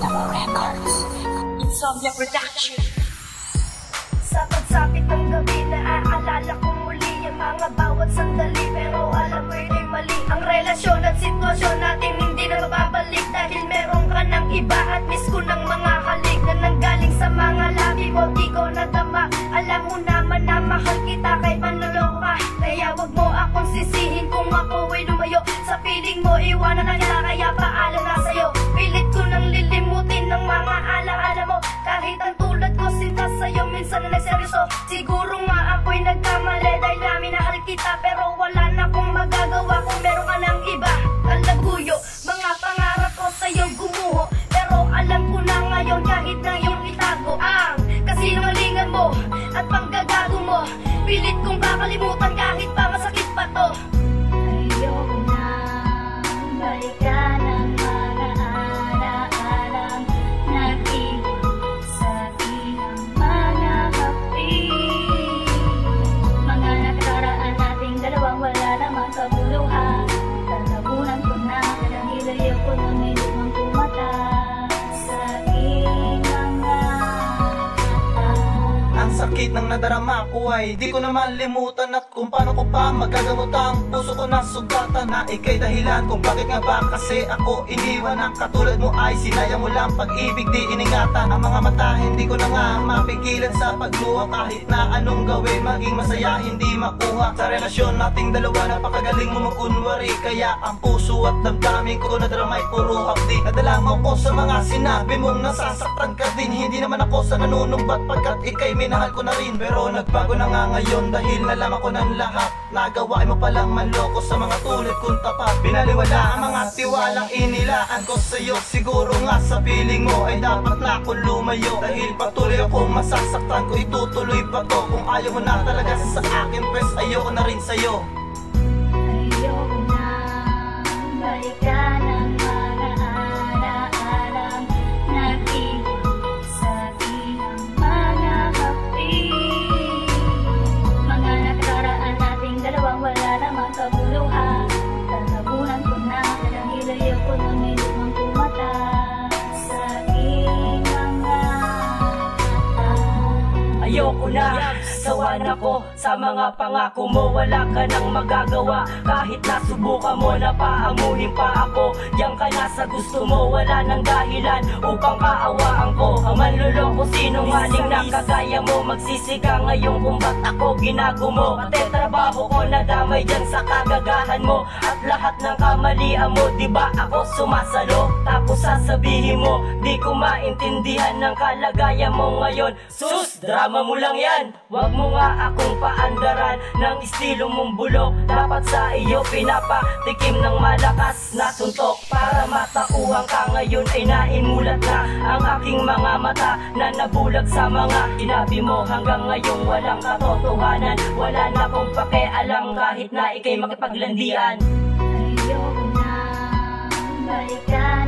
Double Records. Insomnia Production. Sa pagsapit ng gabi, naaalala ko muli ang mga bawat sandali. Pero alam mo yun ay mali. Ang relasyon at sitwasyon natin hindi na mababalik. Dahil meron ka ng iba at miss ko ng mga halik na nanggaling sa mga labi mo, di ko nadama. Alam mo naman na mahal kita kahit manloloko ka. Kaya wag mo akong sisihin kung ako ay lumayo. Sa piling mo iwanan na kita, kaya paalam na sa'yo. Pilit ko nang lilimutin ng mga alaala mo. Kahit ang tulad ko sinta sa'yo minsan na nagseryoso. Siguro nga ako'y nagkamali dahil na minahal kita. Pero wala na akong magagawa kung meron ka ng iba. Kalaguyo, mga pangarap ko sa'yo gumuho. Pero alam ko na ngayon kahit na yung itago ang kasinungalingan mo at panggagago mo. Pilit kong kakalimutan kahit pa masakit pa to. Ayoko na balikan ang mga alaalang nag-iwan sa ilang mga kapi. Mga nakaraan nating dalawang wala namang kabuluhan. Tatabunan ko na dahil ayoko na may lumang kumata sa ilang Ang sakit ng nadarama ko ay di ko naman limutan. At kung paano ko pa magagamot ang puso ko na sugatan. Na ikay dahilan kung bakit nga ba kasi ako iniwan. Ang katulad mo ay sinayang mo lang pag-ibig, di iningatan. Ang mga mata hindi ko na nga mapigilan sa pagluha. Kahit na anong gawin maging masaya hindi makuha. Sa relasyon nating dalawa napakagaling mo magkunwari. Kaya ang puso at damdamin ko nadarama ay puro hapdi. Nadala mo ko sa mga sinabi mong nasasaktan ka din. Hindi naman ako sa nanunumbat pagkat ikay minahal ko na rin. Pero nagbago na nga ngayon dahil nalaman ko ng lahat. Nagawain mo palang manloko sa mga tulad kong tapat. Binaliwala ang mga tiwalang inilaan ko sa'yo. Siguro nga sa piling mo ay dapat na ako lumayo. Dahil patuloy akong masasaktan ko, itutuloy pa to. Kung ayaw mo na talaga sa akin, pues ayoko na rin sa'yo. ayoko na balikan ang mga alaalang nag-iwan sa ilang mga kapi. Mga nakaraan nating dalawang wala namang kabuluhan. Tatabunan ko na dahil ayoko na may lumang kumata sa ilang Ayoko na, sawa na ko sa mga pangako mo. Wala ka nang magagawa kahit nasubukan mo na paamuhin pa ako. Diyan ka na sa gusto mo, wala nang dahilan upang kaawaan ko. Ang manluloko sinungaling na kagaya mo, magsisika ngayon kung ba't ako ginago mo. Pati trabaho ko nadamay dyan sa kagagahan mo. At lahat ng kamalian mo, diba ako sumasalo? Tapos sasabihin mo, di ko maintindihan ng kalagayan mo ngayon. Sus, drama mo lang yan. Wag mo nga akong paandaran ng estilo mong bulok. Dapat sa iyo pinapatikim ng malakas na suntok. Para matauhan ka ngayon ay naimulat na ang aking mga mata na nabulag sa mga sinabi mo. Hanggang ngayon walang katotohanan. Wala na akong pakialam kahit na ikay makipaglandian. ayoko na balikan